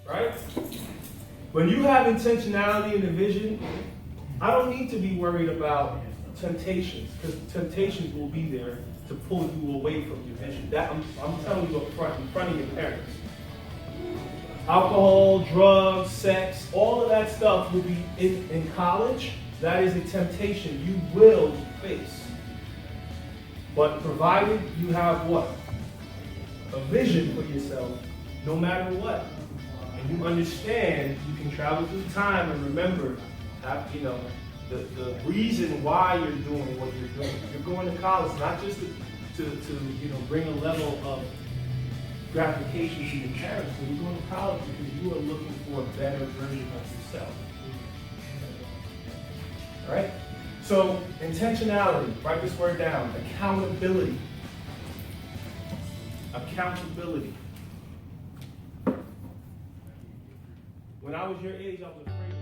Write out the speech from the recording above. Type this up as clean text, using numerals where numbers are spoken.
right? When you have intentionality and a vision, I don't need to be worried about temptations, because temptations will be there to pull you away from your vision. That I'm telling you up front, in front of your parents. Alcohol, drugs, sex, all of that stuff will be in college. That is a temptation you will face. But provided you have what? A vision for yourself, no matter what. And you understand you can travel through time and remember, the reason why you're doing what you're doing. You're going to college not just to bring a level of gratification to your parents, but you're going to college because you are looking for a better version of yourself. All right? So, intentionality, write this word down. Accountability. Accountability. When I was your age, I was afraid.